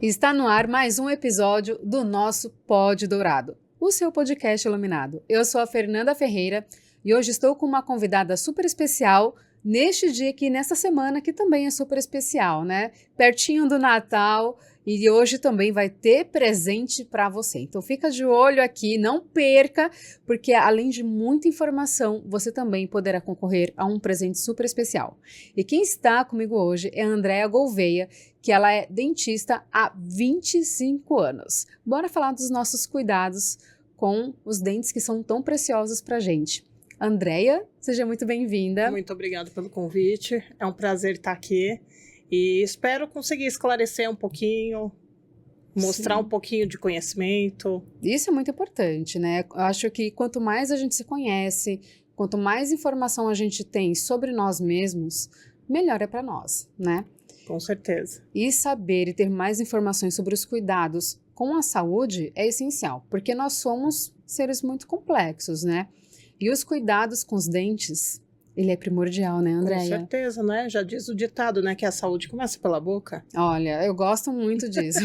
Está no ar mais um episódio do nosso Pod Dourado, o seu podcast iluminado. Eu sou a Fernanda Ferreira e hoje estou com uma convidada super especial neste dia aqui, nessa semana que também é super especial, né? Pertinho do Natal e hoje também vai ter presente para você. Então fica de olho aqui, não perca, porque além de muita informação, você também poderá concorrer a um presente super especial. E quem está comigo hoje é a Andréa Gouveia, que ela é dentista há 25 anos. Bora falar dos nossos cuidados com os dentes que são tão preciosos pra gente. Andréa, seja muito bem-vinda. Muito obrigada pelo convite, é um prazer estar aqui e espero conseguir esclarecer um pouquinho, mostrar um pouquinho de conhecimento. Isso é muito importante, né? Eu acho que quanto mais a gente se conhece, quanto mais informação a gente tem sobre nós mesmos, melhor é para nós, né? Com certeza. E saber e ter mais informações sobre os cuidados com a saúde é essencial, porque nós somos seres muito complexos, né? E os cuidados com os dentes, ele é primordial, né, Andréia? Com certeza, né? Já diz o ditado, né? Que a saúde começa pela boca. Olha, eu gosto muito disso.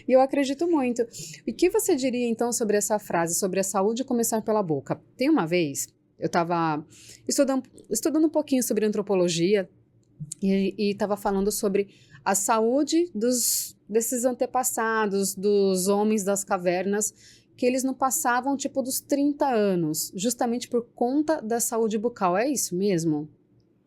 E eu acredito muito. E o que você diria, então, sobre essa frase, sobre a saúde começar pela boca? Tem uma vez, eu estava estudando um pouquinho sobre antropologia, e estava falando sobre a saúde desses antepassados, dos homens das cavernas, que eles não passavam tipo dos 30 anos, justamente por conta da saúde bucal. É isso mesmo?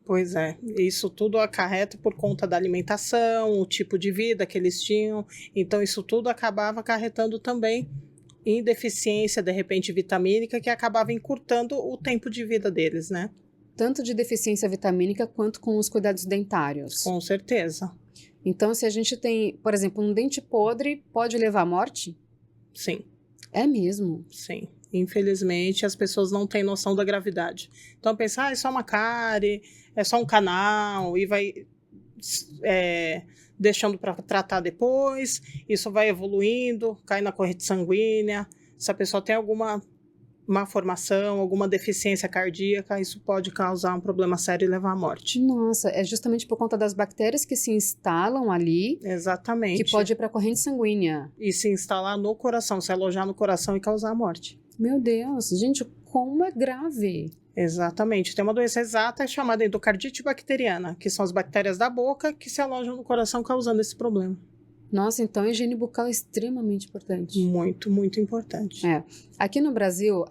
Pois é, isso tudo acarreta por conta da alimentação, o tipo de vida que eles tinham, então isso tudo acabava acarretando também em deficiência, de repente, vitamínica, que acabava encurtando o tempo de vida deles, né? Tanto de deficiência vitamínica quanto com os cuidados dentários. Com certeza. Então, se a gente tem, por exemplo, um dente podre, pode levar à morte? Sim. É mesmo? Sim. Infelizmente, as pessoas não têm noção da gravidade. Então, pensar, é só uma cárie, é só um canal, e vai deixando para tratar depois, isso vai evoluindo, cai na corrente sanguínea. Se a pessoa tem alguma má formação, alguma deficiência cardíaca, isso pode causar um problema sério e levar à morte. Nossa, é justamente por conta das bactérias que se instalam ali. Exatamente. Que pode ir para a corrente sanguínea. E se instalar no coração, se alojar no coração e causar a morte. Meu Deus, gente, como é grave. Exatamente. Tem uma doença exata chamada endocardite bacteriana, que são as bactérias da boca que se alojam no coração causando esse problema. Nossa, então a higiene bucal é extremamente importante. Muito, muito importante. Aqui no Brasil,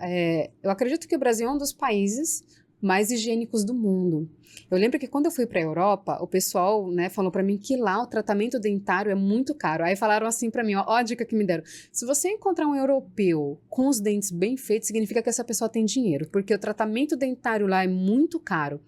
eu acredito que o Brasil é um dos países mais higiênicos do mundo. Eu lembro que quando eu fui para a Europa, o pessoal, né, falou para mim que lá o tratamento dentário é muito caro. Aí falaram assim para mim, ó, a dica que me deram. Se você encontrar um europeu com os dentes bem feitos, significa que essa pessoa tem dinheiro, porque o tratamento dentário lá é muito caro.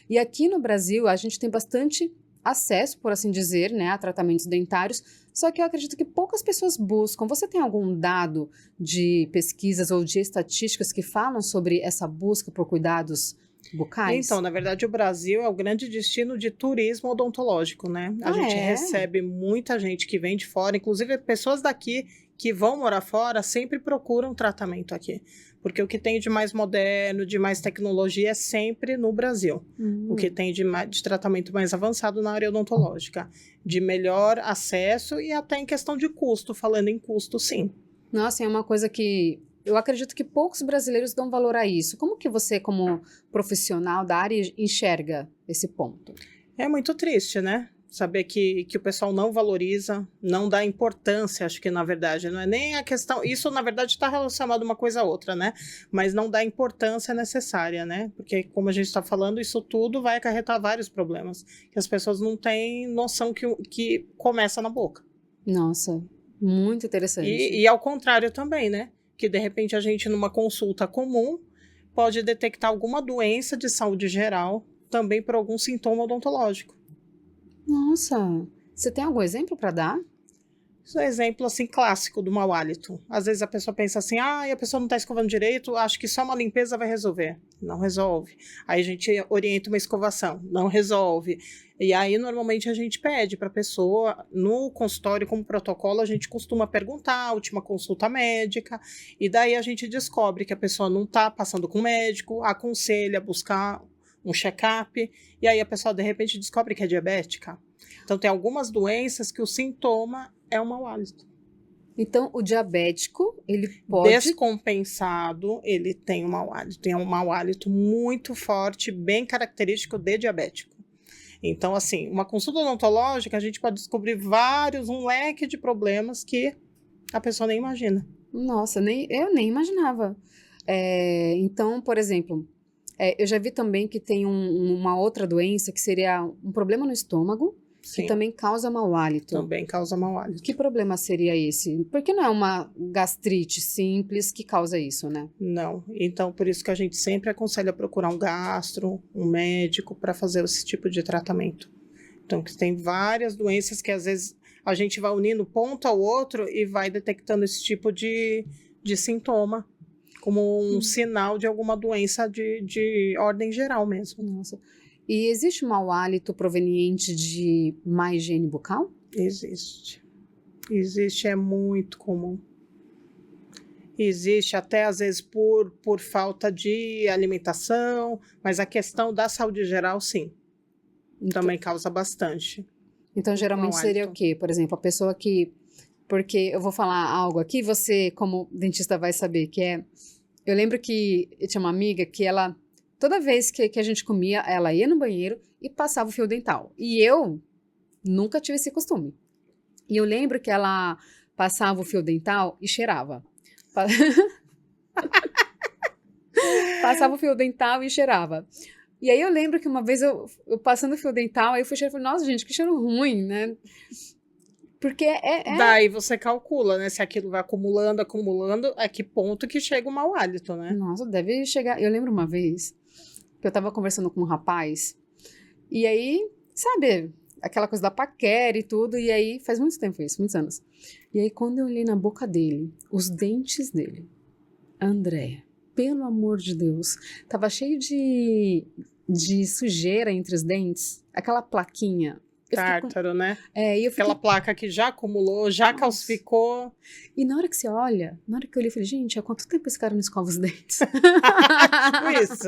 E aqui no Brasil, a gente tem bastante acesso, por assim dizer, né, a tratamentos dentários, só que eu acredito que poucas pessoas buscam. Você tem algum dado de pesquisas ou de estatísticas que falam sobre essa busca por cuidados bucais? Então, na verdade, o Brasil é o grande destino de turismo odontológico, né? A gente recebe muita gente que vem de fora, inclusive pessoas daqui que vão morar fora sempre procuram tratamento aqui. Porque o que tem de mais moderno, de mais tecnologia é sempre no Brasil. O que tem de tratamento mais avançado na área odontológica. De melhor acesso e até em questão de custo, falando em custo, sim. Nossa, é uma coisa que eu acredito que poucos brasileiros dão valor a isso. Como que você, como profissional da área, enxerga esse ponto? É muito triste, né? Saber que o pessoal não valoriza, não dá importância, acho que na verdade, não é nem a questão, isso na verdade está relacionado uma coisa a outra, né? Mas não dá a importância necessária, né? Porque como a gente está falando, isso tudo vai acarretar vários problemas, que as pessoas não têm noção que começa na boca. Nossa, muito interessante. E ao contrário também, né? Que de repente a gente numa consulta comum pode detectar alguma doença de saúde geral, também por algum sintoma odontológico. Nossa, você tem algum exemplo para dar? Isso é um exemplo, assim, clássico do mau hálito. Às vezes a pessoa pensa assim, a pessoa não está escovando direito, acho que só uma limpeza vai resolver. Não resolve. Aí a gente orienta uma escovação, não resolve. E aí, normalmente, a gente pede para a pessoa, no consultório, como protocolo, a gente costuma perguntar a última consulta médica, e daí a gente descobre que a pessoa não está passando com o médico, aconselha a buscar um check-up, e aí a pessoa, de repente, descobre que é diabética. Então, tem algumas doenças que o sintoma é o mau hálito. Então, o diabético, ele pode... Descompensado, ele tem um mau hálito. Tem um mau hálito muito forte, bem característico de diabético. Então, assim, uma consulta odontológica, a gente pode descobrir um leque de problemas que a pessoa nem imagina. Nossa, eu nem imaginava. Então, por exemplo, eu já vi também que tem uma outra doença que seria um problema no estômago, Sim. que também causa mau hálito. Também causa mau hálito. Que problema seria esse? Porque não é uma gastrite simples que causa isso, né? Não. Então, por isso que a gente sempre aconselha procurar um gastro, um médico, para fazer esse tipo de tratamento. Então, que tem várias doenças que às vezes a gente vai unindo ponto ao outro e vai detectando esse tipo de sintoma, como um sinal de alguma doença de ordem geral mesmo. Nossa. E existe mau hálito proveniente de má higiene bucal? Existe. Existe, é muito comum. Existe até, às vezes, por falta de alimentação, mas a questão da saúde geral, sim. Então, também causa bastante. Então, geralmente seria o quê? Por exemplo, a pessoa que... Porque eu vou falar algo aqui, você, como dentista, vai saber, que é... Eu lembro que eu tinha uma amiga que ela... Toda vez que a gente comia, ela ia no banheiro e passava o fio dental. E eu nunca tive esse costume. E eu lembro que ela passava o fio dental e cheirava. Passava o fio dental e cheirava. E aí eu lembro que uma vez eu passando o fio dental, aí eu fui cheirar e falei, nossa, gente, que cheiro ruim, né? Porque Daí você calcula, né? Se aquilo vai acumulando, a que ponto que chega o mau hálito, né? Nossa, deve chegar... Eu lembro uma vez que eu tava conversando com um rapaz, e aí, sabe, aquela coisa da paquera e tudo, e aí, faz muito tempo isso, muitos anos. E aí, quando eu olhei na boca dele, os dentes dele, André, pelo amor de Deus, tava cheio de sujeira entre os dentes, aquela plaquinha. Tártaro, né? E eu fiquei... Aquela placa que já acumulou, já calcificou. E na hora que você olha, na hora que eu olhei, eu falei, gente, há quanto tempo esse cara não escova os dentes? Isso.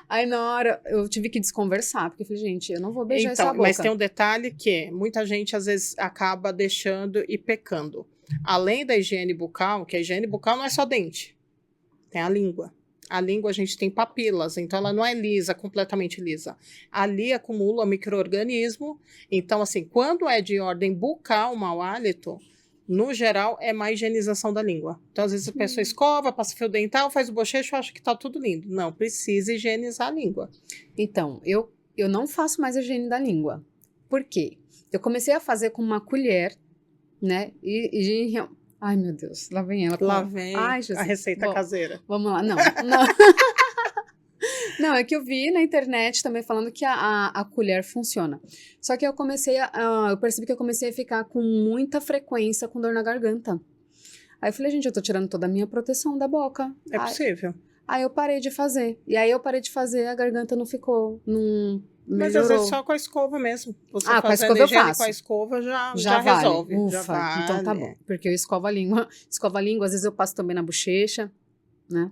Aí na hora eu tive que desconversar, porque eu falei, gente, eu não vou beijar essa boca. Mas tem um detalhe que muita gente às vezes acaba deixando e pecando. Além da higiene bucal, que a higiene bucal não é só dente, tem a língua. A língua a gente tem papilas, então ela não é lisa, completamente lisa. Ali acumula micro-organismo, então assim, quando é de ordem bucal, mau hálito, no geral é má higienização da língua. Então às vezes a pessoa escova, passa fio dental, faz o bochecho, acha que tá tudo lindo. Não, precisa higienizar a língua. Então, eu não faço mais a higiene da língua. Por quê? Eu comecei a fazer com uma colher, né, ai, meu Deus, lá vem ela. Lá vem a receita caseira. Vamos lá, não. Não, é que eu vi na internet também falando que a colher funciona. Só que eu percebi que eu comecei a ficar com muita frequência com dor na garganta. Aí eu falei, gente, eu tô tirando toda a minha proteção da boca. É possível. Aí eu parei de fazer. E aí eu parei de fazer, a garganta não ficou, não... Mas melhorou. às vezes só com a escova mesmo. Você com a fazendo escova higiene eu faço. com a escova já vale. Resolve. Ufa, já vale. Então tá bom. Porque eu escovo a língua, às vezes eu passo também na bochecha, né?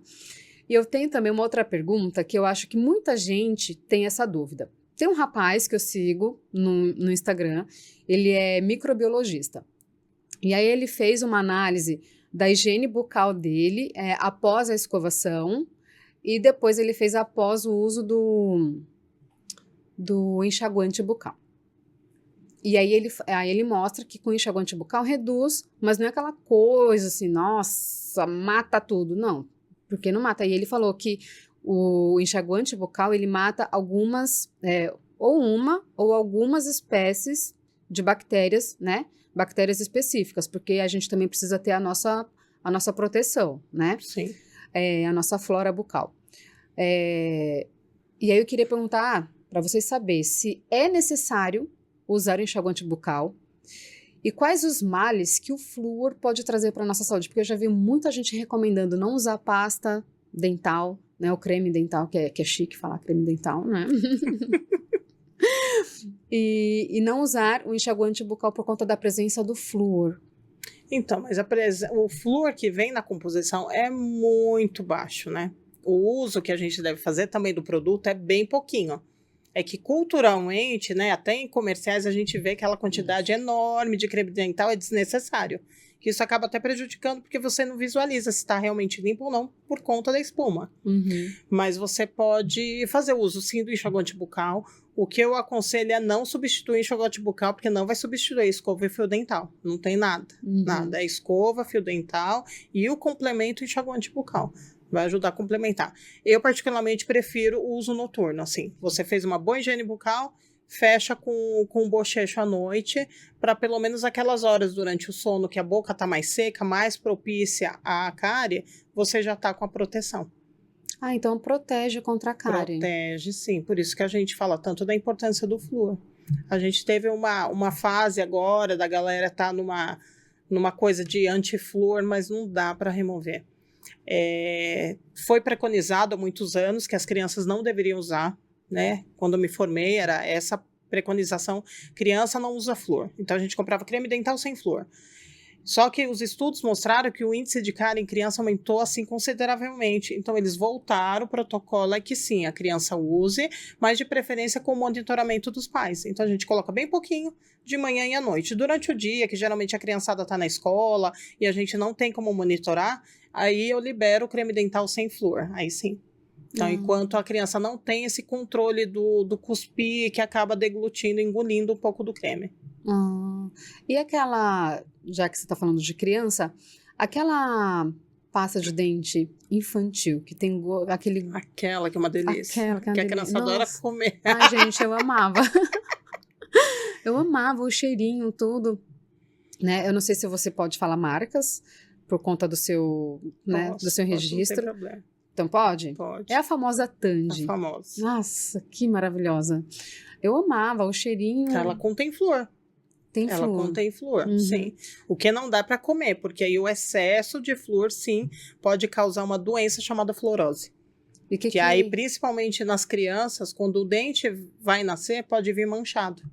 E eu tenho também uma outra pergunta que eu acho que muita gente tem essa dúvida. Tem um rapaz que eu sigo no Instagram, ele é microbiologista. E aí ele fez uma análise da higiene bucal dele após a escovação e depois ele fez após o uso do enxaguante bucal. E aí ele mostra que com o enxaguante bucal reduz, mas não é aquela coisa assim, nossa, mata tudo, não, porque não mata. E ele falou que o enxaguante bucal, ele mata algumas, ou uma ou algumas espécies de bactérias, né, bactérias específicas, porque a gente também precisa ter a nossa proteção, né? Sim. A nossa flora bucal. E aí eu queria perguntar para vocês saberem se é necessário usar o enxaguante bucal e quais os males que o flúor pode trazer para a nossa saúde, porque eu já vi muita gente recomendando não usar pasta dental, né, o creme dental, que é chique falar creme dental, né? e não usar o enxaguante bucal por conta da presença do flúor. Então, mas o flúor que vem na composição é muito baixo, né? O uso que a gente deve fazer também do produto é bem pouquinho. é que culturalmente, né, até em comerciais a gente vê aquela quantidade enorme de creme dental é desnecessário. Que isso acaba até prejudicando porque você não visualiza se está realmente limpo ou não por conta da espuma. Mas você pode fazer uso sim do enxaguante bucal. O que eu aconselho é não substituir enxaguante bucal, porque não vai substituir a escova e fio dental. Não tem nada. Nada. É escova, fio dental e o complemento enxaguante bucal. Vai ajudar a complementar. Eu, particularmente, prefiro o uso noturno, assim. Você fez uma boa higiene bucal, fecha com um bochecho à noite, para pelo menos aquelas horas durante o sono que a boca está mais seca, mais propícia à cárie, você já está com a proteção. Ah, então protege contra a cárie. Protege, sim. Por isso que a gente fala tanto da importância do flúor. A gente teve uma fase agora da galera tá numa coisa de anti-flúor, mas não dá para remover. Foi preconizado há muitos anos que as crianças não deveriam usar, né? Quando eu me formei, era essa preconização: criança não usa flúor. Então a gente comprava creme dental sem flúor. Só que os estudos mostraram que o índice de cárie em criança aumentou assim consideravelmente. Então eles voltaram, o protocolo é que sim, a criança use, mas de preferência com o monitoramento dos pais. Então a gente coloca bem pouquinho de manhã e à noite. Durante o dia, que geralmente a criançada está na escola e a gente não tem como monitorar, aí eu libero o creme dental sem flúor, aí sim. Então, enquanto a criança não tem esse controle do cuspir, que acaba deglutindo, engolindo um pouco do creme. E aquela, já que você está falando de criança, aquela pasta de dente infantil, que tem aquele... Aquela que é uma delícia. Aquela que a criança adora comer. Ai, gente, eu amava. Eu amava o cheirinho, tudo. Né? Eu não sei se você pode falar marcas, por conta do seu, né, do seu registro. Não tem problema. Então pode? Pode. É a famosa Tandy. A famosa. Nossa, que maravilhosa. Eu amava o cheirinho. Ela contém flúor. Ela contém flúor, sim. O que não dá para comer, porque aí o excesso de flúor, sim, pode causar uma doença chamada fluorose. E que aí, principalmente nas crianças, quando o dente vai nascer, pode vir manchado.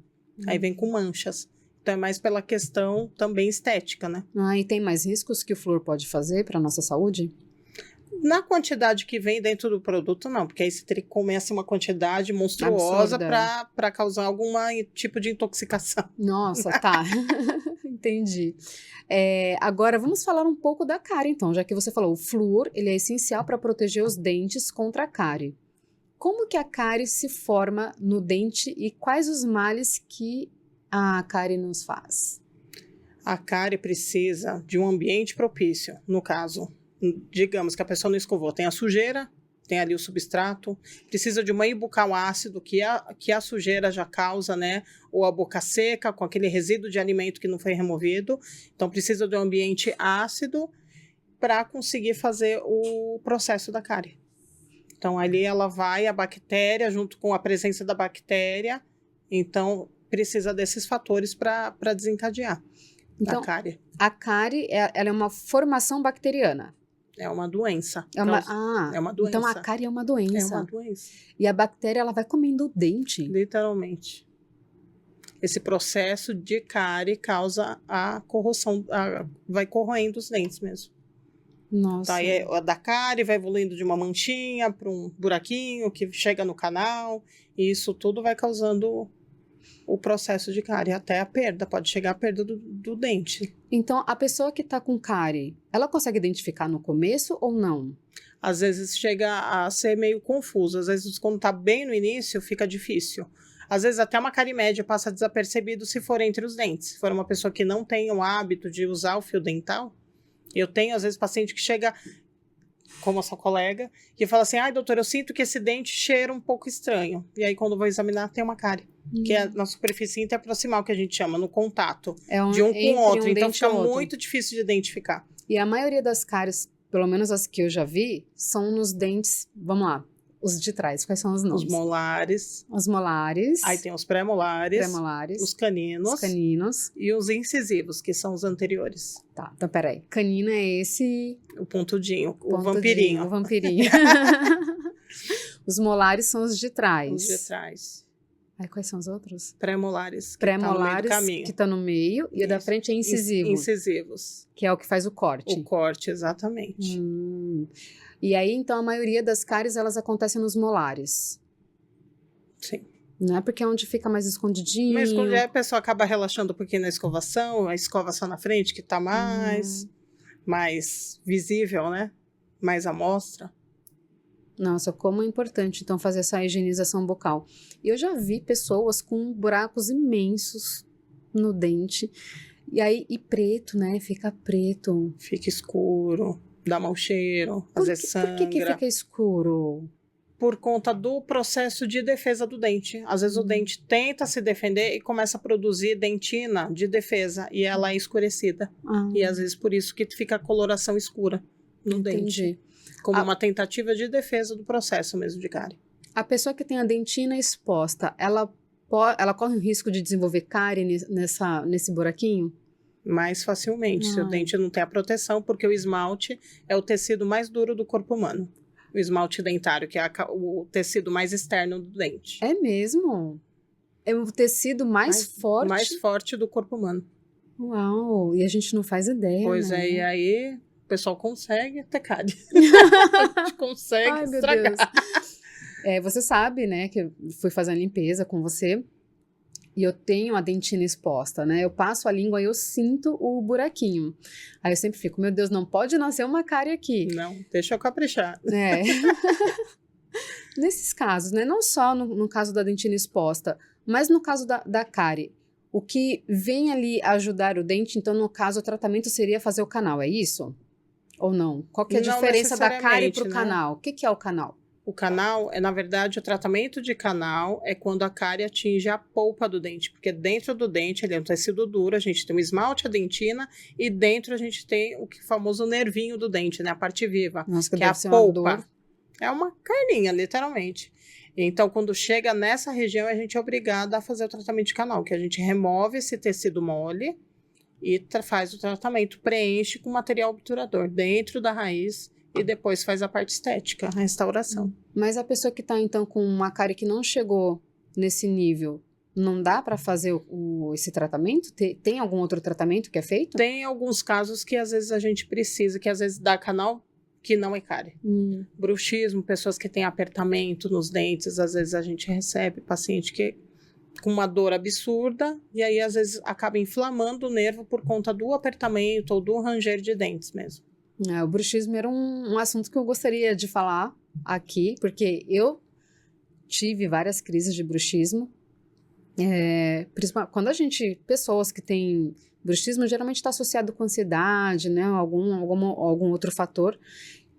Aí vem com manchas. Então é mais pela questão também estética, né? E tem mais riscos que o flúor pode fazer para a nossa saúde? Na quantidade que vem dentro do produto, não, porque aí você teria que comer assim, uma quantidade monstruosa para causar algum tipo de intoxicação. Nossa, tá. Entendi. Agora, vamos falar um pouco da cárie, então, já que você falou, o flúor, ele é essencial para proteger os dentes contra a cárie. Como que a cárie se forma no dente e quais os males que a cárie nos faz? A cárie precisa de um ambiente propício, no caso. Digamos que a pessoa não escovou, tem a sujeira, tem ali o substrato, precisa de um meio bucal ácido, que a sujeira já causa, né? Ou a boca seca, com aquele resíduo de alimento que não foi removido. Então, precisa de um ambiente ácido para conseguir fazer o processo da cárie. Então, ali ela vai, a bactéria, junto com a presença da bactéria, então, precisa desses fatores para desencadear a cárie. A cárie, ela é uma formação bacteriana. É uma doença. É uma doença. Então, a cárie é uma doença. É uma doença. E a bactéria, ela vai comendo o dente. Literalmente. Esse processo de cárie causa a corrosão, vai corroendo os dentes mesmo. Nossa. Tá, a da cárie vai evoluindo de uma manchinha para um buraquinho que chega no canal. E isso tudo vai causando o processo de cárie, até a perda, pode chegar a perda do dente. Então, a pessoa que está com cárie, ela consegue identificar no começo ou não? Às vezes chega a ser meio confuso, às vezes quando está bem no início fica difícil. Às vezes até uma cárie média passa desapercebido se for entre os dentes. Se for uma pessoa que não tem o hábito de usar o fio dental, eu tenho às vezes paciente que chega, como a sua colega, e fala assim, ai doutor, eu sinto que esse dente cheira um pouco estranho. E aí quando eu vou examinar tem uma cárie. Que é na superfície interproximal, que a gente chama, no contato de um com o outro. Então fica muito difícil de identificar. E a maioria das cáries, pelo menos as que eu já vi, são nos dentes, vamos lá, os de trás. Quais são os nomes? Os molares. Os molares. Aí tem os pré-molares. Os caninos. Os caninos. E os incisivos, que são os anteriores. Tá, então peraí. Canino é esse... O pontudinho, o vampirinho. O vampirinho. Os molares são os de trás. Os de trás. Aí, quais são os outros? Pré-molares. Pré-molares, que estão no meio. E o da frente é incisivo. Incisivos. Que é o que faz o corte. O corte, exatamente. E aí, então, a maioria das cáries, elas acontecem nos molares. Sim. Não é porque é onde fica mais escondidinho. Mas quando a pessoa acaba relaxando um pouquinho na escovação, a escova só na frente, que tá mais visível, né? Mais à mostra. Nossa, como é importante, então, fazer essa higienização bucal. Eu já vi pessoas com buracos imensos no dente, e preto, né? Fica preto. Fica escuro, dá mau cheiro, às vezes sangra. Por que fica escuro? Por conta do processo de defesa do dente. Às vezes o dente tenta se defender e começa a produzir dentina de defesa, e ela é escurecida. E às vezes por isso que fica a coloração escura no dente. Como uma tentativa de defesa do processo mesmo de cárie. A pessoa que tem a dentina exposta, ela corre o risco de desenvolver cárie nesse buraquinho? Mais facilmente, se o dente não tem a proteção, porque o esmalte é o tecido mais duro do corpo humano. O esmalte dentário, que é o tecido mais externo do dente. É mesmo? É o tecido mais forte? Mais forte do corpo humano. Uau! E a gente não faz ideia, Pois né? E aí o pessoal consegue ter cárie. A gente consegue estragar. Meu Deus. Você sabe, né, que eu fui fazer a limpeza com você e eu tenho a dentina exposta, né? Eu passo a língua e eu sinto o buraquinho. Aí eu sempre fico, meu Deus, não pode nascer uma cárie aqui. Não, deixa eu caprichar. Nesses casos, né? Não só no caso da dentina exposta, mas no caso da cárie. O que vem ali ajudar o dente, então, no caso, o tratamento seria fazer o canal, é isso? Ou não? Qual que é a diferença da cárie para o canal? O que é o canal? O canal na verdade, o tratamento de canal é quando a cárie atinge a polpa do dente, porque dentro do dente ele é um tecido duro, a gente tem o esmalte, a dentina, e dentro a gente tem o famoso nervinho do dente, né, a parte viva, Nossa, que é a polpa. É uma carninha, literalmente. Então, quando chega nessa região, a gente é obrigada a fazer o tratamento de canal, que a gente remove esse tecido mole e faz o tratamento, preenche com material obturador dentro da raiz, e depois faz a parte estética, a restauração. Mas a pessoa que está, então, com uma cárie que não chegou nesse nível, não dá para fazer esse tratamento? Tem algum outro tratamento que é feito? Tem alguns casos que às vezes a gente precisa, que às vezes dá canal que não é cárie. Bruxismo, pessoas que têm apertamento nos dentes, às vezes a gente recebe paciente que com uma dor absurda, e aí às vezes acaba inflamando o nervo por conta do apertamento ou do ranger de dentes mesmo. O bruxismo era um assunto que eu gostaria de falar aqui, porque eu tive várias crises de bruxismo. Quando pessoas que têm bruxismo, geralmente está associado com ansiedade, né, algum outro fator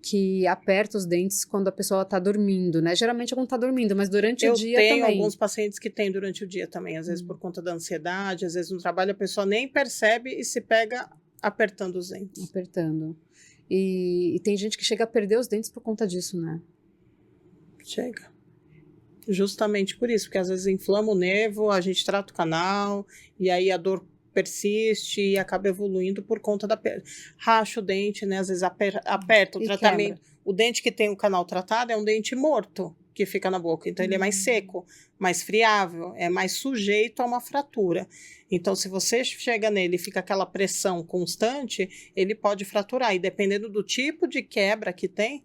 que aperta os dentes quando a pessoa está dormindo, né? Geralmente é quando está dormindo, mas durante o dia também. Eu tenho alguns pacientes que têm durante o dia também, às vezes por conta da ansiedade, às vezes no trabalho a pessoa nem percebe e se pega apertando os dentes. Apertando. E tem gente que chega a perder os dentes por conta disso, né? Chega. Justamente por isso, porque às vezes inflama o nervo, a gente trata o canal, e aí a dor persiste e acaba evoluindo por conta da perda. Racha o dente, né? Às vezes aperta o tratamento. Quebra. O dente que tem o canal tratado é um dente morto que fica na boca. Então, ele é mais seco, mais friável, é mais sujeito a uma fratura. Então, se você chega nele e fica aquela pressão constante, ele pode fraturar. E dependendo do tipo de quebra que tem,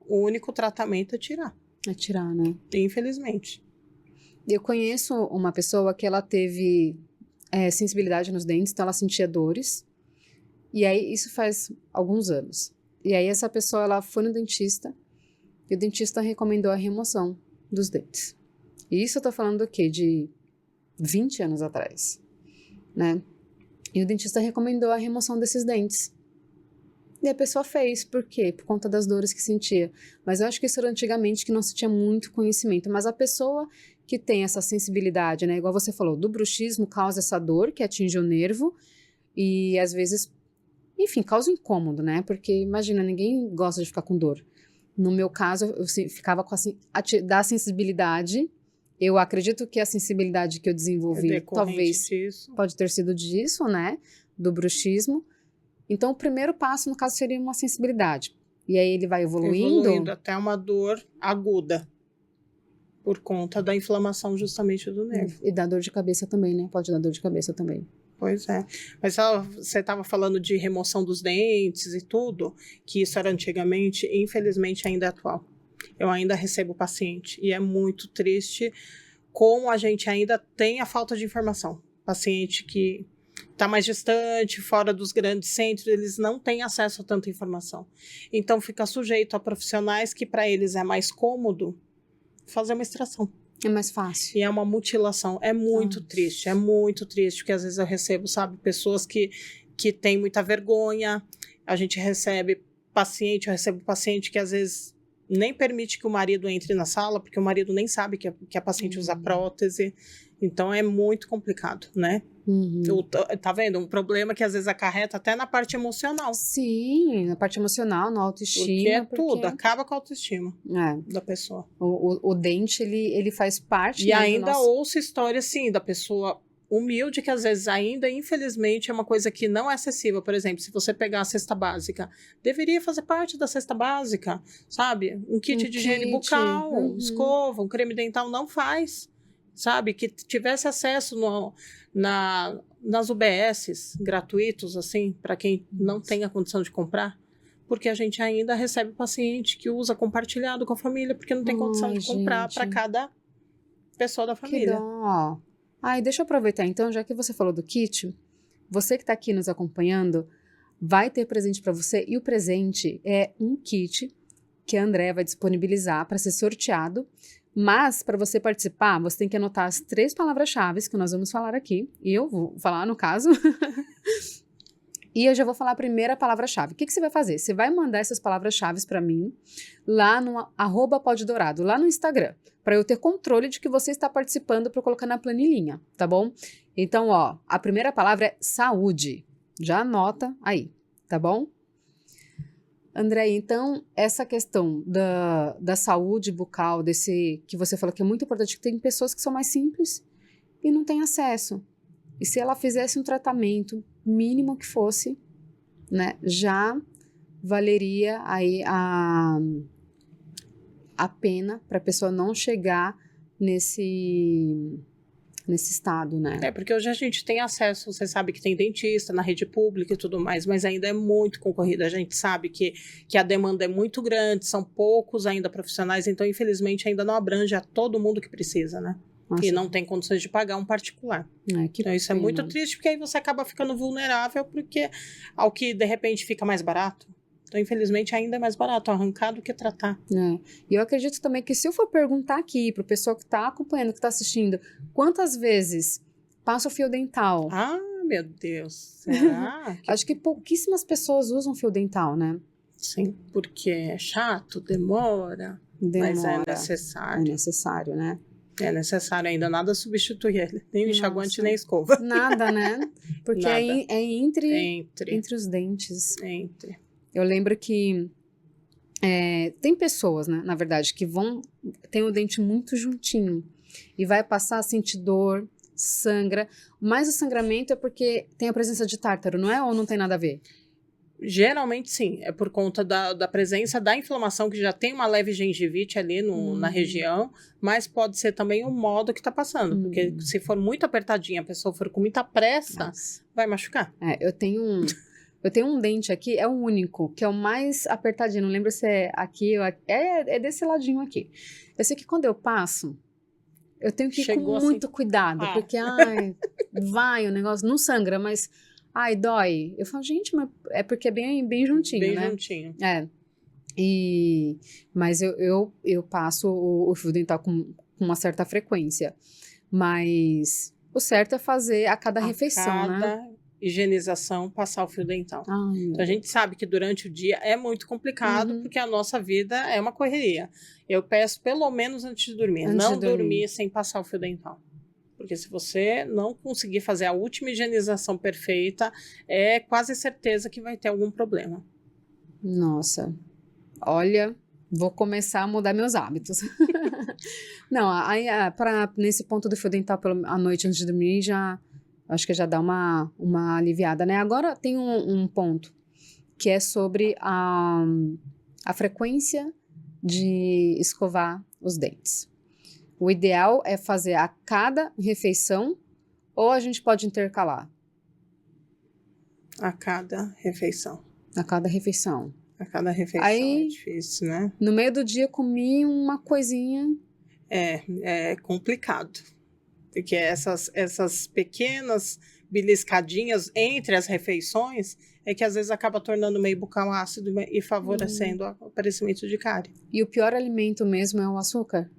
o único tratamento é tirar. É tirar, né? Infelizmente. Eu conheço uma pessoa que ela teve sensibilidade nos dentes, então ela sentia dores. E aí, isso faz alguns anos. E aí, essa pessoa, ela foi no dentista e o dentista recomendou a remoção dos dentes. E isso eu tô falando do quê? De 20 anos atrás, né? E o dentista recomendou a remoção desses dentes. E a pessoa fez. Por quê? Por conta das dores que sentia. Mas eu acho que isso era antigamente, que não se tinha muito conhecimento. Mas a pessoa que tem essa sensibilidade, né? Igual você falou, do bruxismo causa essa dor que atinge o nervo e às vezes, enfim, causa incômodo, né? Porque imagina, ninguém gosta de ficar com dor. No meu caso, eu ficava com da sensibilidade. Eu acredito que a sensibilidade que eu desenvolvi talvez pode ter sido disso, né? Do bruxismo. Então, o primeiro passo, no caso, seria uma sensibilidade. E aí ele vai evoluindo até uma dor aguda. Por conta da inflamação justamente do nervo. E da dor de cabeça também, né? Pode dar dor de cabeça também. Pois é. Mas você estava falando de remoção dos dentes e tudo, que isso era antigamente, infelizmente ainda é atual. Eu ainda recebo paciente e é muito triste como a gente ainda tem a falta de informação. Paciente que está mais distante, fora dos grandes centros, eles não têm acesso a tanta informação. Então, fica sujeito a profissionais que, para eles, é mais cômodo fazer uma extração. É mais fácil. E é uma mutilação. É muito triste, porque às vezes eu recebo, sabe, pessoas que têm muita vergonha. A gente recebe paciente, eu recebo paciente que às vezes nem permite que o marido entre na sala, porque o marido nem sabe que a paciente usa prótese. Então, é muito complicado, né? Tá vendo? Um problema que às vezes acarreta até na parte emocional. Sim, na parte emocional, na autoestima. Porque tudo, acaba com a autoestima da pessoa. O dente, ele faz parte... E ainda ouço história, assim, da pessoa humilde, que às vezes ainda, infelizmente, é uma coisa que não é acessível. Por exemplo, se você pegar a cesta básica, deveria fazer parte da cesta básica, sabe? Um kit de higiene bucal, escova, um creme dental, não faz. Sabe, que tivesse acesso nas UBSs gratuitos, assim, para quem não tem a condição de comprar, porque a gente ainda recebe paciente que usa compartilhado com a família, porque não tem condição de comprar para cada pessoa da família. Que dó. Deixa eu aproveitar então, já que você falou do kit, você que está aqui nos acompanhando, vai ter presente para você, e o presente é um kit que a Andréa vai disponibilizar para ser sorteado. Mas, para você participar, você tem que anotar as 3 palavras-chave que nós vamos falar aqui. E eu vou falar, no caso. E eu já vou falar a primeira palavra-chave. O que você vai fazer? Você vai mandar essas palavras-chave para mim lá no @poddourado, lá no Instagram, para eu ter controle de que você está participando para eu colocar na planilhinha, tá bom? Então, a primeira palavra é saúde. Já anota aí, tá bom? André, então, essa questão da saúde bucal, desse que você falou que é muito importante, que tem pessoas que são mais simples e não têm acesso. E se ela fizesse um tratamento, mínimo que fosse, né, já valeria aí a pena para a pessoa não chegar nesse estado, né? Porque hoje a gente tem acesso, você sabe que tem dentista na rede pública e tudo mais, mas ainda é muito concorrido. A gente sabe que a demanda é muito grande, são poucos ainda profissionais, então infelizmente ainda não abrange a todo mundo que precisa, né? Nossa. E não tem condições de pagar um particular. Então isso é muito triste, porque aí você acaba ficando vulnerável porque ao que de repente fica mais barato. Então, infelizmente, ainda é mais barato arrancar do que tratar. E eu acredito também que se eu for perguntar aqui para o pessoal que está acompanhando, que está assistindo, quantas vezes passa o fio dental? Ah, meu Deus, será? Acho que pouquíssimas pessoas usam fio dental, né? Sim, porque é chato, demora. Mas é necessário. É necessário, né? É necessário ainda, nada substitui ele. Nem o enxaguante, nem a escova. Nada, né? Porque nada. É entre os dentes. Eu lembro que tem pessoas, né, na verdade, que tem o dente muito juntinho e vai passar a sentir dor, sangra, mas o sangramento é porque tem a presença de tártaro, não é? Ou não tem nada a ver? Geralmente sim, é por conta da presença da inflamação, que já tem uma leve gengivite ali na região, mas pode ser também o modo que está passando, porque se for muito apertadinha, a pessoa for com muita pressa, vai machucar. Eu tenho um dente aqui, é o único, que é o mais apertadinho. Não lembro se é aqui ou aqui. É desse ladinho aqui. Eu sei que quando eu passo, eu tenho que ir com muito cuidado. Porque, vai o negócio, não sangra, mas, dói. Eu falo, gente, mas é porque é bem juntinho, né? Bem juntinho. Mas eu passo o fio dental com uma certa frequência. Mas o certo é fazer a cada refeição, né? Higienização, passar o fio dental. Então a gente sabe que durante o dia é muito complicado, porque a nossa vida é uma correria. Eu peço pelo menos antes de dormir, não dormir sem passar o fio dental. Porque se você não conseguir fazer a última higienização perfeita, é quase certeza que vai ter algum problema. Nossa, olha, vou começar a mudar meus hábitos. Não, nesse ponto do fio dental à noite antes de dormir, acho que já dá uma aliviada, né? Agora tem um ponto que é sobre a frequência de escovar os dentes. O ideal é fazer a cada refeição ou a gente pode intercalar? A cada refeição. A cada refeição. A cada refeição aí, é difícil, né? No meio do dia comi uma coisinha. É complicado. Porque essas pequenas beliscadinhas entre as refeições é que às vezes acaba tornando meio bucal ácido e favorecendo o aparecimento de cárie. E o pior alimento mesmo é o açúcar?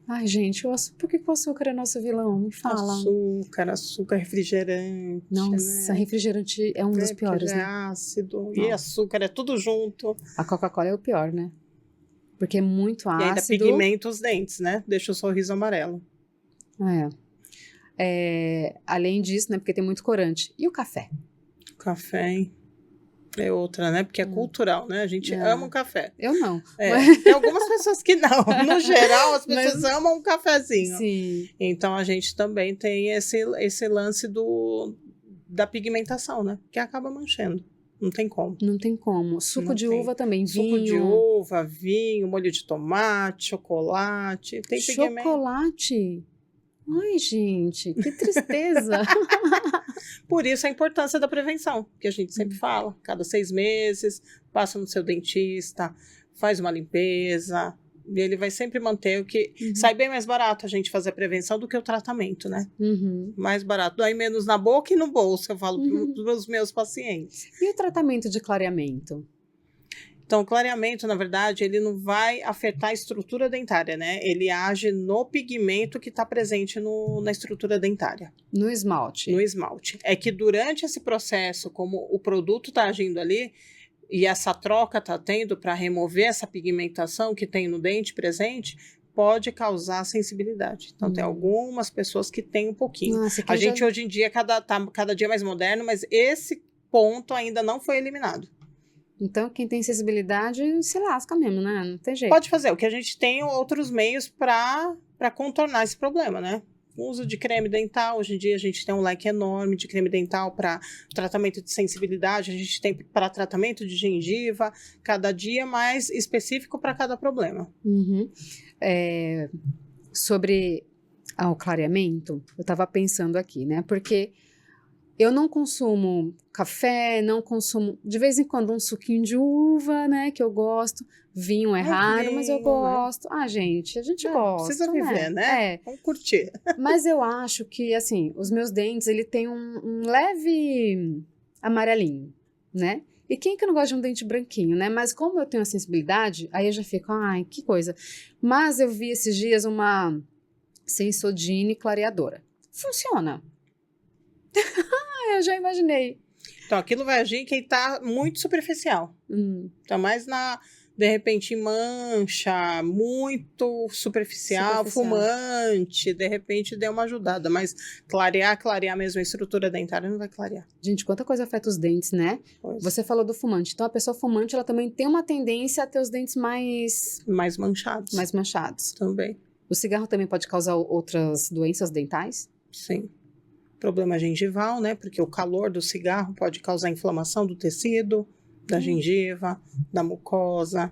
Ai, gente, por que o açúcar é nosso vilão? Me fala. Açúcar, refrigerante. Nossa, né? Refrigerante é um dos piores, né? Ácido e açúcar, é tudo junto. A Coca-Cola é o pior, né? Porque é muito ácido. E ainda pigmenta os dentes, né? Deixa o sorriso amarelo. Além disso, né? Porque tem muito corante. E o café? O café, hein? É outra, né? Porque é cultural, né? A gente ama o café. Eu não. Tem algumas pessoas que não. No geral, as pessoas amam um cafezinho. Sim. Então, a gente também tem esse lance da pigmentação, né? Que acaba manchando. Não tem como. Não tem como. Suco de uva também, vinho. Suco de uva, vinho, molho de tomate, chocolate. Tem pigmento. Chocolate? Ai, gente, que tristeza. Por isso a importância da prevenção, que a gente sempre fala. Cada 6 meses, passa no seu dentista, faz uma limpeza. E ele vai sempre manter o que... Sai bem mais barato a gente fazer a prevenção do que o tratamento, né? Mais barato. Dói menos na boca e no bolso, eu falo para os meus pacientes. E o tratamento de clareamento? Então, o clareamento, na verdade, ele não vai afetar a estrutura dentária, né? Ele age no pigmento que está presente na estrutura dentária. No esmalte. No esmalte. É que durante esse processo, como o produto está agindo ali, e essa troca está tendo para remover essa pigmentação que tem no dente presente, pode causar sensibilidade. Então, tem algumas pessoas que têm um pouquinho. Nossa, a gente, hoje em dia, tá cada dia mais moderno, mas esse ponto ainda não foi eliminado. Então, quem tem sensibilidade se lasca mesmo, né? Não tem jeito. Pode fazer. O que a gente tem outros meios para contornar esse problema, né? O uso de creme dental. Hoje em dia a gente tem um leque enorme de creme dental para tratamento de sensibilidade. A gente tem para tratamento de gengiva. Cada dia mais específico para cada problema. Sobre o clareamento, eu estava pensando aqui, né? Porque... eu não consumo café, não consumo, de vez em quando, um suquinho de uva, né, que eu gosto. Vinho é raro, mas eu gosto. Gente, a gente gosta, precisa viver, né? Vamos curtir. Mas eu acho que, assim, os meus dentes, ele tem um leve amarelinho, né? E quem que não gosta de um dente branquinho, né? Mas como eu tenho a sensibilidade, aí eu já fico, ai, que coisa. Mas eu vi esses dias uma Sensodyne clareadora. Funciona. Eu já imaginei. Então, aquilo vai agir em quem está muito superficial. Tá mais de repente, mancha, muito superficial, fumante, de repente deu uma ajudada. Mas clarear mesmo a estrutura dentária não vai clarear. Gente, quanta coisa afeta os dentes, né? Você falou do fumante. Então, a pessoa fumante, ela também tem uma tendência a ter os dentes mais manchados. Mais manchados. Também. O cigarro também pode causar outras doenças dentais? Sim. Problema gengival, né? Porque o calor do cigarro pode causar inflamação do tecido, da gengiva, da mucosa.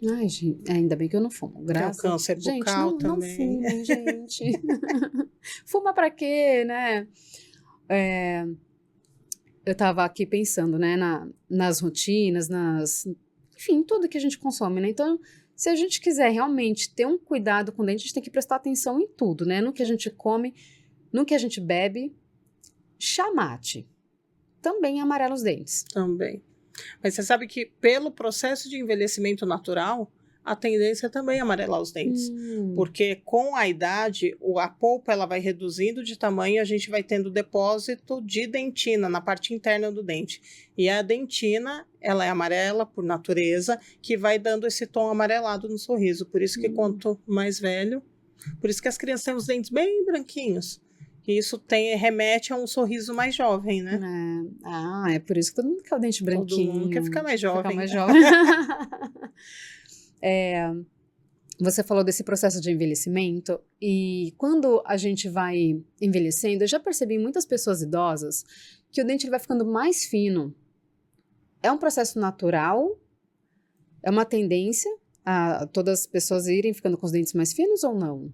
Ai, gente, ainda bem que eu não fumo. Graças. Tem o câncer bucal também. Não fumem, gente. Fuma pra quê, né? Eu tava aqui pensando, né, nas rotinas, enfim, tudo que a gente consome, né? Então, se a gente quiser realmente ter um cuidado com o dente, a gente tem que prestar atenção em tudo, né? No que a gente come, no que a gente bebe. Chamate também amarela os dentes. Também. Mas você sabe que pelo processo de envelhecimento natural, a tendência é também amarelar os dentes. Porque com a idade, a polpa ela vai reduzindo de tamanho e a gente vai tendo depósito de dentina na parte interna do dente. E a dentina, ela é amarela por natureza, que vai dando esse tom amarelado no sorriso. Por isso que quanto mais velho, por isso que as crianças têm os dentes bem branquinhos. E isso remete a um sorriso mais jovem, né? É por isso que todo mundo quer o dente branquinho. Todo mundo quer ficar mais jovem. Ficar mais jovem. Você falou desse processo de envelhecimento e quando a gente vai envelhecendo, eu já percebi em muitas pessoas idosas que o dente ele vai ficando mais fino. É um processo natural? É uma tendência a todas as pessoas irem ficando com os dentes mais finos ou não?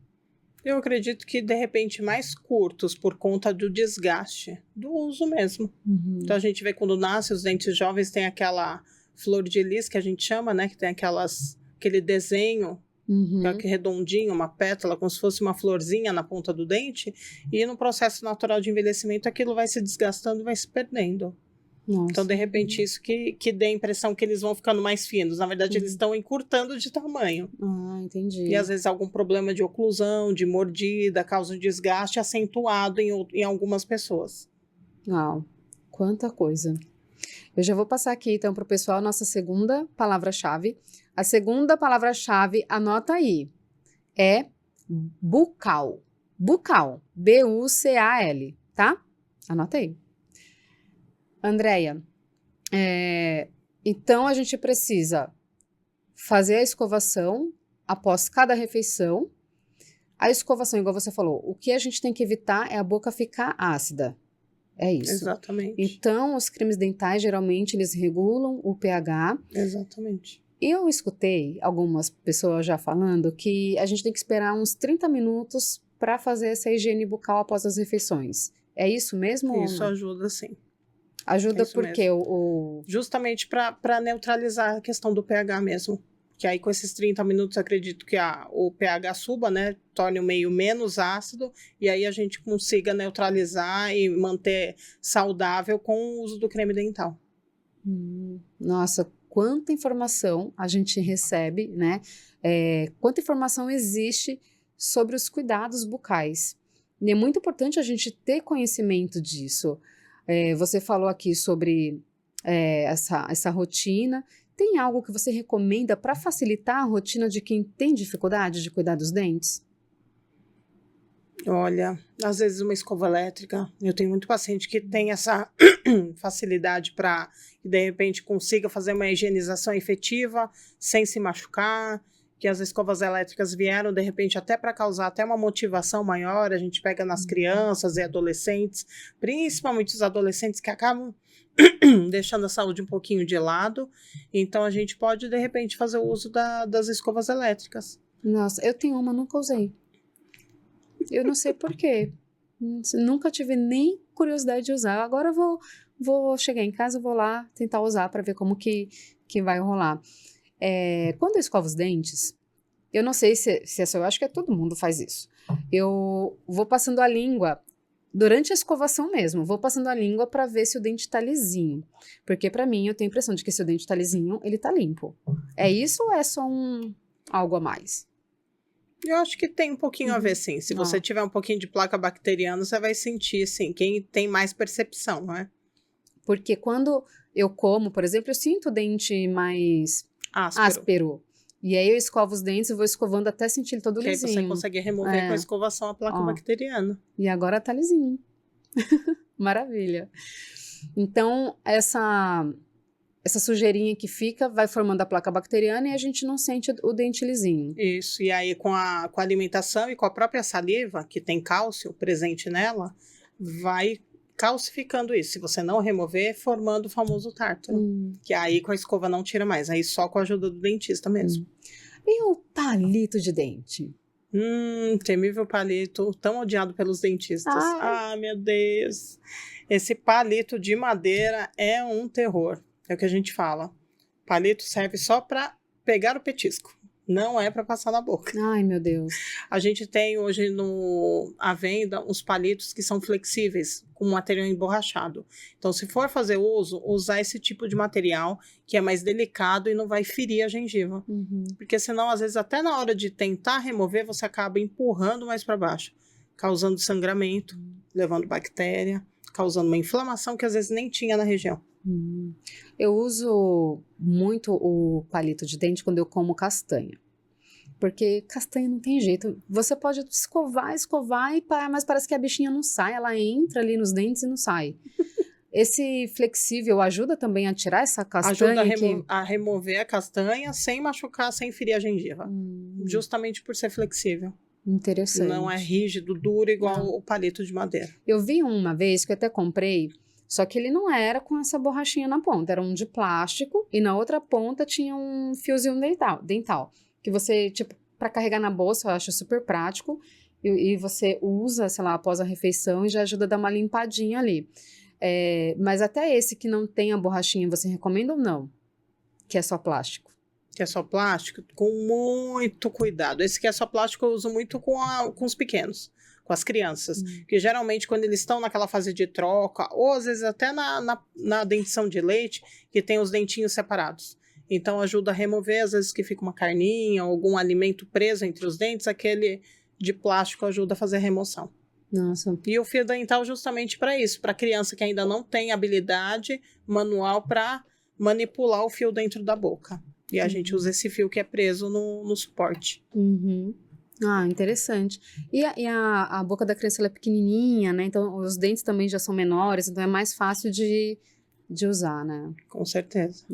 Eu acredito que, de repente, mais curtos por conta do desgaste, do uso mesmo. Então, a gente vê quando nasce, os dentes jovens têm aquela flor de lis, que a gente chama, né? Que tem aquele desenho Que é redondinho, uma pétala, como se fosse uma florzinha na ponta do dente, e no processo natural de envelhecimento aquilo vai se desgastando e vai se perdendo. Nossa. Então, de repente, isso que dê a impressão que eles vão ficando mais finos. Na verdade, eles estão encurtando de tamanho. Ah, entendi. E às vezes algum problema de oclusão, de mordida, causa um desgaste acentuado em algumas pessoas. Uau, quanta coisa. Eu já vou passar aqui, então, para o pessoal, nossa segunda palavra-chave. A segunda palavra-chave, anota aí, é bucal. Bucal, B-U-C-A-L, tá? Anota aí. Andréia, então a gente precisa fazer a escovação após cada refeição. A escovação, igual você falou, o que a gente tem que evitar é a boca ficar ácida. É isso. Exatamente. Então, os cremes dentais, geralmente, eles regulam o pH. Exatamente. Eu escutei algumas pessoas já falando que a gente tem que esperar uns 30 minutos para fazer essa higiene bucal após as refeições. É isso mesmo? Isso ajuda, sim. Ajuda porque justamente para neutralizar a questão do pH mesmo. Que aí com esses 30 minutos acredito que o pH suba, né? Torne o meio menos ácido e aí a gente consiga neutralizar e manter saudável com o uso do creme dental. Nossa, quanta informação a gente recebe, né? Quanta informação existe sobre os cuidados bucais. E é muito importante a gente ter conhecimento disso. Você falou aqui sobre essa rotina. Tem algo que você recomenda para facilitar a rotina de quem tem dificuldade de cuidar dos dentes? Olha, às vezes uma escova elétrica. Eu tenho muito paciente que tem essa facilidade para, de repente, consiga fazer uma higienização efetiva sem se machucar. Que as escovas elétricas vieram, de repente, até para causar até uma motivação maior. A gente pega nas crianças e adolescentes, principalmente os adolescentes que acabam deixando a saúde um pouquinho de lado. Então, a gente pode, de repente, fazer o uso das escovas elétricas. Nossa, eu tenho uma, nunca usei. Eu não sei por quê. Nunca tive nem curiosidade de usar. Agora eu vou chegar em casa, vou lá tentar usar para ver como que vai rolar. Quando eu escovo os dentes, eu não sei se é só, eu acho que todo mundo faz isso. Eu vou passando a língua, durante a escovação mesmo, vou passando a língua para ver se o dente tá lisinho. Porque para mim, eu tenho a impressão de que se o dente tá lisinho, ele tá limpo. É isso ou é só algo a mais? Eu acho que tem um pouquinho a ver, sim. Se você tiver um pouquinho de placa bacteriana, você vai sentir, sim. Quem tem mais percepção, não é? Porque quando eu como, por exemplo, eu sinto o dente mais áspero. E aí eu escovo os dentes e vou escovando até sentir ele todo lisinho. Que aí você consegue remover com a escovação a placa bacteriana. E agora tá lisinho. Maravilha. Então, essa sujeirinha que fica vai formando a placa bacteriana e a gente não sente o dente lisinho. Isso, e aí com a alimentação e com a própria saliva, que tem cálcio presente nela, vai calcificando isso. Se você não remover, formando o famoso tártaro. Que aí com a escova não tira mais, aí só com a ajuda do dentista mesmo. E o palito de dente? Temível palito, tão odiado pelos dentistas. Meu Deus. Esse palito de madeira é um terror. É o que a gente fala. Palito serve só para pegar o petisco. Não é para passar na boca. Ai, meu Deus. A gente tem hoje à venda uns palitos que são flexíveis, com material emborrachado. Então, se for fazer uso, usar esse tipo de material, que é mais delicado e não vai ferir a gengiva. Porque senão, às vezes, até na hora de tentar remover, você acaba empurrando mais para baixo, causando sangramento, levando bactéria, causando uma inflamação que às vezes nem tinha na região. Eu uso muito o palito de dente quando eu como castanha. Porque castanha não tem jeito. Você pode escovar, mas parece que a bichinha não sai. Ela entra ali nos dentes e não sai. Esse flexível ajuda também a tirar essa castanha? Ajuda a remover a castanha sem machucar, sem ferir a gengiva. Justamente por ser flexível. Interessante. Não é rígido, duro, igual o palito de madeira. Eu vi uma vez que eu até comprei, só que ele não era com essa borrachinha na ponta. Era um de plástico e na outra ponta tinha um fiozinho dental. Que você, para carregar na bolsa, eu acho super prático. E você usa, sei lá, após a refeição e já ajuda a dar uma limpadinha ali. Mas até esse que não tem a borrachinha, você recomenda ou não? Que é só plástico? Que é só plástico, com muito cuidado. Esse que é só plástico eu uso muito com os pequenos, com as crianças. Porque geralmente quando eles estão naquela fase de troca, ou às vezes até na dentição de leite, que tem os dentinhos separados. Então ajuda a remover, às vezes que fica uma carninha, algum alimento preso entre os dentes, aquele de plástico ajuda a fazer a remoção. Nossa. E o fio dental justamente para isso, para criança que ainda não tem habilidade manual para manipular o fio dentro da boca. E a gente usa esse fio que é preso no suporte. Ah, interessante. E a boca da criança ela é pequenininha, né? Então os dentes também já são menores, então é mais fácil de usar, né? Com certeza.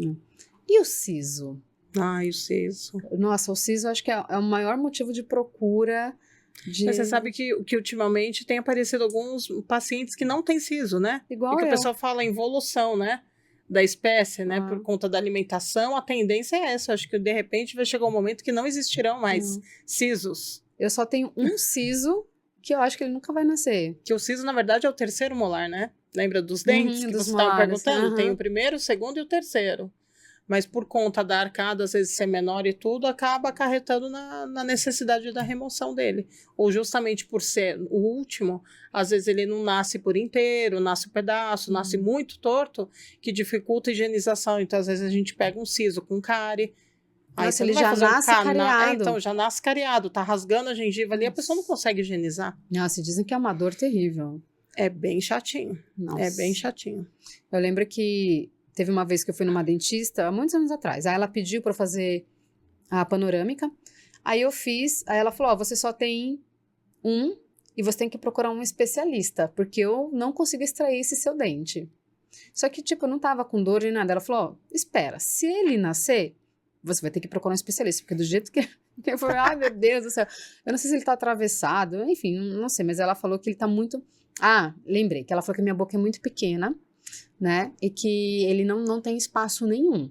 E o siso? Ah, e o siso. Nossa, o siso acho que é o maior motivo de procura. Mas você sabe que ultimamente tem aparecido alguns pacientes que não têm siso, né? Igual porque eu. o pessoal fala evolução, né? Da espécie, né? Por conta da alimentação, a tendência é essa. Acho que de repente vai chegar um momento que não existirão mais sisos. Eu só tenho um siso que eu acho que ele nunca vai nascer. Que o siso, na verdade, é o terceiro molar, né? Lembra dos dentes que dos você estava molares, perguntando? Tem o primeiro, o segundo e o terceiro. Mas por conta da arcada, às vezes ser menor e tudo, acaba acarretando na necessidade da remoção dele. Ou justamente por ser o último, às vezes ele não nasce por inteiro, nasce um pedaço, nasce muito torto, que dificulta a higienização. Então, às vezes a gente pega um siso com cárie. Nossa, ele já nasce cariado. Então, já nasce cariado, tá rasgando a gengiva ali, a pessoa não consegue higienizar. Nossa, dizem que é uma dor terrível. É bem chatinho. Nossa. É bem chatinho. Eu lembro que teve uma vez que eu fui numa dentista, há muitos anos atrás. Aí ela pediu para fazer a panorâmica. Aí eu fiz, aí ela falou, você só tem um e você tem que procurar um especialista, porque eu não consigo extrair esse seu dente. Só que, tipo, eu não tava com dor nem nada. Ela falou, espera, se ele nascer, você vai ter que procurar um especialista, porque do jeito que eu falei, ai meu Deus do céu, eu não sei se ele tá atravessado, enfim, não sei, mas ela falou que ele tá muito... Ah, lembrei, que ela falou que a minha boca é muito pequena, né, e que ele não tem espaço nenhum.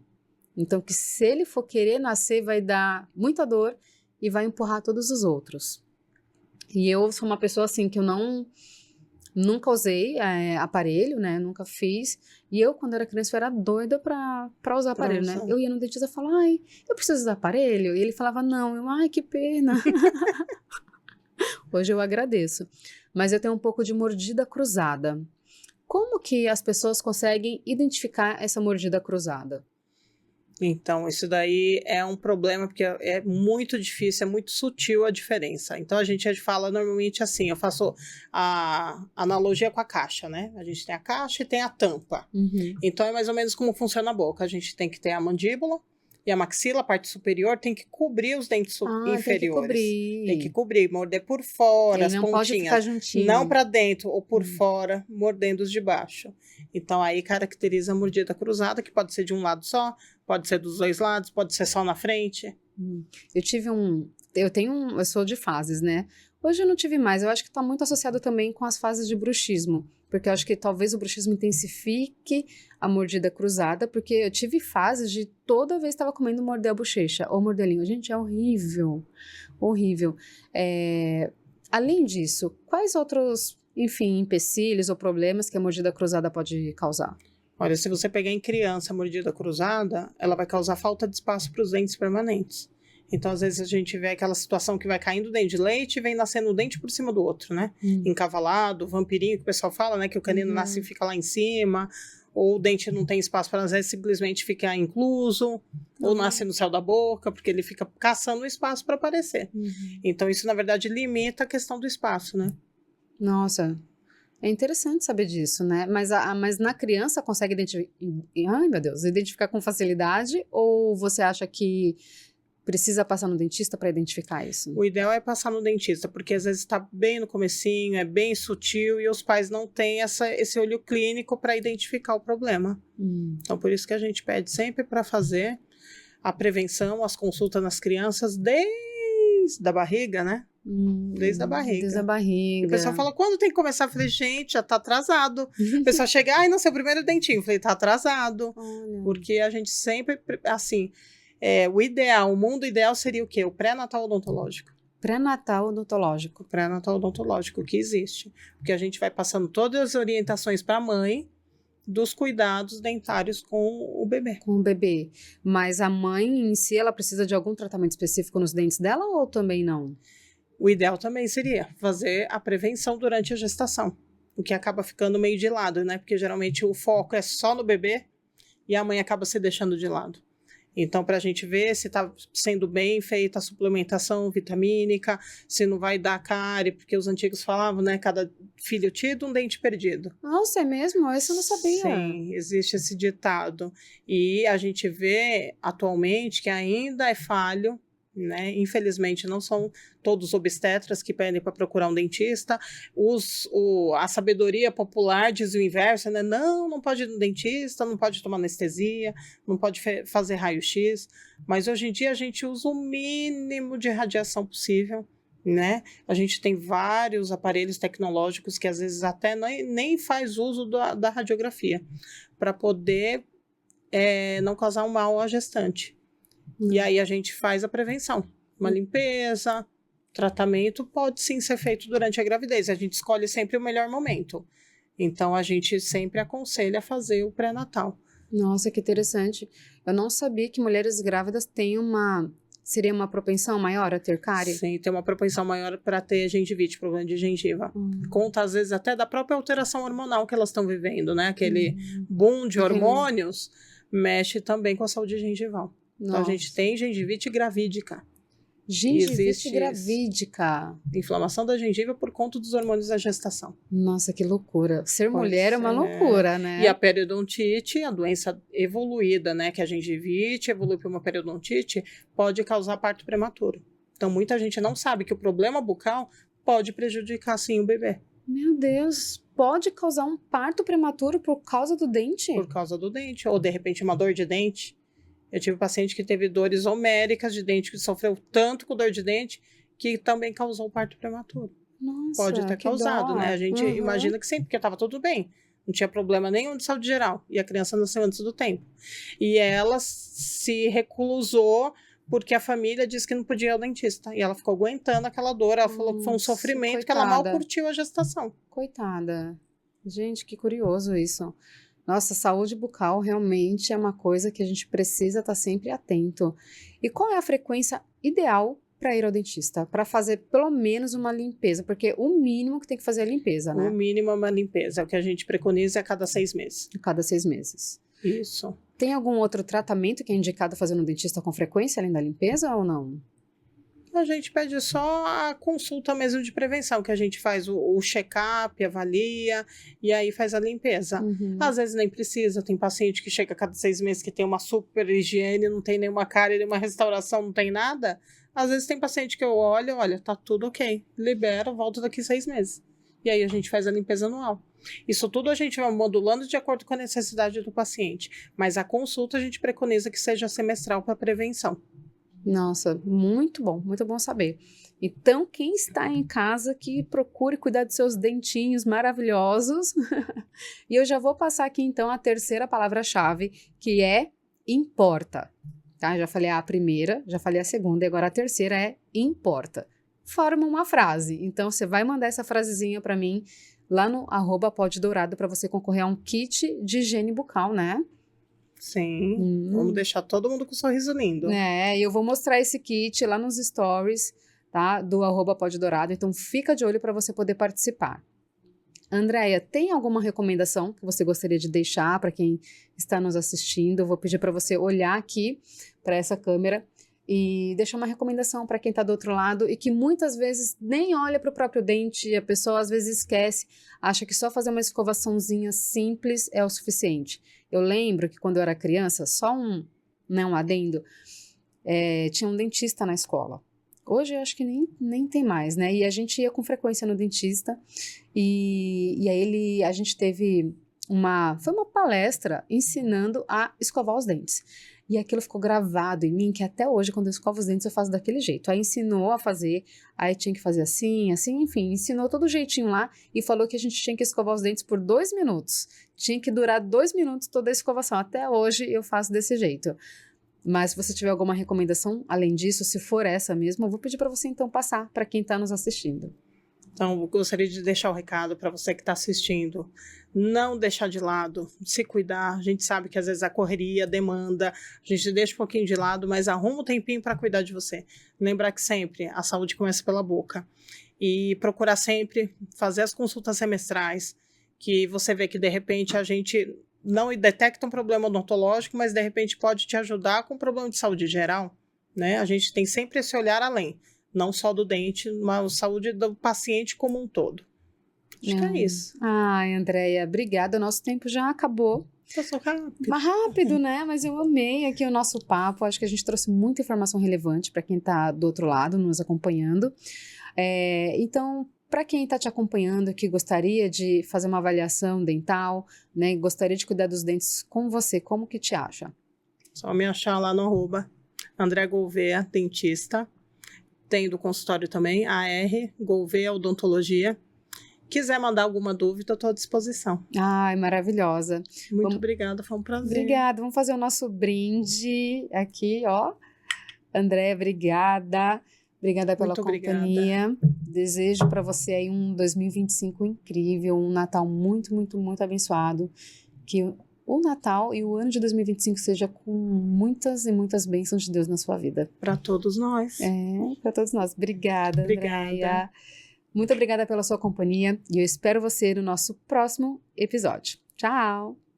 Então, que se ele for querer nascer, vai dar muita dor e vai empurrar todos os outros. E eu sou uma pessoa, assim, que eu nunca usei aparelho, né, nunca fiz. E eu, quando era criança, eu era doida pra usar aparelho, né. Eu ia no dentista e falava, ai, eu preciso usar aparelho? E ele falava, não. Eu, ai, que pena. Hoje eu agradeço. Mas eu tenho um pouco de mordida cruzada. Como que as pessoas conseguem identificar essa mordida cruzada? Então, isso daí é um problema, porque é muito difícil, é muito sutil a diferença. Então, a gente fala normalmente assim, eu faço a analogia com a caixa, né? A gente tem a caixa e tem a tampa. Então, é mais ou menos como funciona a boca. A gente tem que ter a mandíbula e a maxila, a parte superior, tem que cobrir os dentes inferiores. Tem que cobrir, morder por fora, as pontinhas. Pode ficar juntinho. Não para dentro ou por fora, mordendo os de baixo. Então, aí caracteriza a mordida cruzada, que pode ser de um lado só, pode ser dos dois lados, pode ser só na frente. Eu sou de fases, né? Hoje eu não tive mais, eu acho que está muito associado também com as fases de bruxismo, porque eu acho que talvez o bruxismo intensifique a mordida cruzada, porque eu tive fases de toda vez que estava comendo morder a bochecha ou morder a língua. Gente, é horrível, horrível. Além disso, quais outros, enfim, empecilhos ou problemas que a mordida cruzada pode causar? Olha, se você pegar em criança a mordida cruzada, ela vai causar falta de espaço para os dentes permanentes. Então, às vezes, a gente vê aquela situação que vai caindo o dente de leite e vem nascendo o dente por cima do outro, né? Encavalado, vampirinho, que o pessoal fala, né? Que o canino nasce e fica lá em cima, ou o dente não tem espaço para, às vezes, simplesmente ficar incluso, ou nasce no céu da boca, porque ele fica caçando o espaço para aparecer. Então, isso, na verdade, limita a questão do espaço, né? Nossa, é interessante saber disso, né? Mas na criança consegue identificar com facilidade, ou você acha que precisa passar no dentista para identificar isso? O ideal é passar no dentista, porque às vezes está bem no comecinho, é bem sutil e os pais não têm esse olho clínico para identificar o problema. Então, por isso que a gente pede sempre para fazer a prevenção, as consultas nas crianças desde a barriga, né? Desde a barriga. Desde a barriga. E o pessoal fala, quando tem que começar? Eu falei, gente, já tá atrasado. O pessoal chega, ai, não, seu primeiro dentinho. Eu falei, tá atrasado. Olha. Porque a gente sempre, assim... o mundo ideal seria o quê? O pré-natal odontológico. Pré-natal odontológico. Pré-natal odontológico, que existe. Porque a gente vai passando todas as orientações para a mãe, dos cuidados dentários com o bebê. Com o bebê. Mas a mãe em si, ela precisa de algum tratamento específico nos dentes dela ou também não? O ideal também seria fazer a prevenção durante a gestação, o que acaba ficando meio de lado, né? Porque geralmente o foco é só no bebê e a mãe acaba se deixando de lado. Então, para a gente ver se está sendo bem feita a suplementação vitamínica, se não vai dar cárie, porque os antigos falavam, né? Cada filho tido, um dente perdido. Nossa, é mesmo? Isso eu não sabia. Sim, existe esse ditado. E a gente vê atualmente que ainda é falho, né? Infelizmente, não são todos obstetras que pedem para procurar um dentista. A sabedoria popular diz o inverso, né? Não pode ir no dentista, não pode tomar anestesia, não pode fazer raio-x. Mas hoje em dia a gente usa o mínimo de radiação possível, né? A gente tem vários aparelhos tecnológicos que às vezes até nem faz uso da radiografia para poder não causar um mal à gestante. E aí a gente faz a prevenção. Uma limpeza, tratamento pode sim ser feito durante a gravidez. A gente escolhe sempre o melhor momento. Então a gente sempre aconselha a fazer o pré-natal. Nossa, que interessante. Eu não sabia que mulheres grávidas têm seria uma propensão maior a ter cárie? Sim, tem uma propensão maior para ter gengivite, problema de gengiva. Conta, às vezes, até da própria alteração hormonal que elas estão vivendo, né? Aquele boom de hormônios mexe também com a saúde gengival. Então, a gente tem gengivite gravídica. Gengivite gravídica. Inflamação da gengiva por conta dos hormônios da gestação. Nossa, que loucura. Ser mulher é uma loucura, né? E a periodontite, a doença evoluída, né? Que a gengivite evolui para uma periodontite, pode causar parto prematuro. Então, muita gente não sabe que o problema bucal pode prejudicar, sim, o bebê. Meu Deus, pode causar um parto prematuro por causa do dente? Por causa do dente. Ou, de repente, uma dor de dente. Eu tive um paciente que teve dores homéricas de dente, que sofreu tanto com dor de dente, que também causou parto prematuro. Nossa, pode ter causado, né? A gente imagina que sim, porque estava tudo bem. Não tinha problema nenhum de saúde geral. E a criança nasceu antes do tempo. E ela se reclusou porque a família disse que não podia ir ao dentista. E ela ficou aguentando aquela dor. Ela falou que foi um sofrimento, que ela mal curtiu a gestação. Coitada. Gente, que curioso isso. Nossa, saúde bucal realmente é uma coisa que a gente precisa estar sempre atento. E qual é a frequência ideal para ir ao dentista? Para fazer pelo menos uma limpeza? Porque o mínimo que tem que fazer é a limpeza, né? O mínimo é uma limpeza. O que a gente preconiza é a cada 6 meses. A cada 6 meses. Isso. Tem algum outro tratamento que é indicado fazer no dentista com frequência, além da limpeza ou não? A gente pede só a consulta mesmo de prevenção, que a gente faz o check-up, avalia, e aí faz a limpeza. Às vezes nem precisa, tem paciente que chega a cada 6 meses que tem uma super higiene, não tem nenhuma cárie, nenhuma restauração, não tem nada. Às vezes tem paciente que eu olho, olha, tá tudo ok, libera, volta daqui 6 meses. E aí a gente faz a limpeza anual. Isso tudo a gente vai modulando de acordo com a necessidade do paciente, mas a consulta a gente preconiza que seja semestral para prevenção. Nossa, muito bom saber. Então, quem está em casa que procure cuidar dos seus dentinhos maravilhosos. E eu já vou passar aqui então a terceira palavra-chave, que é importa. Tá? Já falei a primeira, já falei a segunda e agora a terceira é importa. Forma uma frase. Então, você vai mandar essa frasezinha para mim lá no @poddourado para você concorrer a um kit de higiene bucal, né? Sim, vamos deixar todo mundo com um sorriso lindo. Eu vou mostrar esse kit lá nos stories, tá? Do @poddourado, então fica de olho para você poder participar. Andréia, tem alguma recomendação que você gostaria de deixar para quem está nos assistindo? Eu vou pedir para você olhar aqui para essa câmera e deixar uma recomendação para quem está do outro lado e que muitas vezes nem olha para o próprio dente, a pessoa às vezes esquece, acha que só fazer uma escovaçãozinha simples é o suficiente. Eu lembro que quando eu era criança, só um adendo, tinha um dentista na escola. Hoje eu acho que nem tem mais, né? E a gente ia com frequência no dentista e aí a gente teve foi uma palestra ensinando a escovar os dentes. E aquilo ficou gravado em mim, que até hoje, quando eu escovo os dentes, eu faço daquele jeito. Aí ensinou a fazer, aí tinha que fazer assim, enfim, ensinou todo jeitinho lá e falou que a gente tinha que escovar os dentes por 2 minutos. Tinha que durar 2 minutos toda a escovação. Até hoje eu faço desse jeito. Mas se você tiver alguma recomendação, além disso, se for essa mesmo, eu vou pedir para você então passar para quem está nos assistindo. Então, eu gostaria de deixar o recado para você que está assistindo. Não deixar de lado, se cuidar. A gente sabe que às vezes a correria, a demanda, a gente deixa um pouquinho de lado, mas arruma um tempinho para cuidar de você. Lembrar que sempre a saúde começa pela boca. E procurar sempre fazer as consultas semestrais, que você vê que de repente a gente não detecta um problema odontológico, mas de repente pode te ajudar com um problema de saúde geral, né? A gente tem sempre esse olhar além, não só do dente, mas a saúde do paciente como um todo. Acho que é isso. Ai, Andréia, obrigada. Nosso tempo já acabou. Passou rápido. Mas rápido, né? Mas eu amei aqui o nosso papo. Acho que a gente trouxe muita informação relevante para quem está do outro lado, nos acompanhando. Então, para quem está te acompanhando, que gostaria de fazer uma avaliação dental, né? Gostaria de cuidar dos dentes com você, como que te acha? Só me achar lá no @André Gouveia, dentista. Tem do consultório também, AR Gouveia Odontologia. Quiser mandar alguma dúvida, eu estou à disposição. Ai, maravilhosa. Muito obrigada, foi um prazer. Obrigada, vamos fazer o nosso brinde aqui, ó. André, obrigada. Obrigada pela companhia. Obrigada. Desejo para você aí um 2025 incrível, um Natal muito, muito, muito abençoado. Que o Natal e o ano de 2025 seja com muitas e muitas bênçãos de Deus na sua vida. Para todos nós. Para todos nós. Obrigada, Andréia. Muito obrigada pela sua companhia e eu espero você no nosso próximo episódio. Tchau!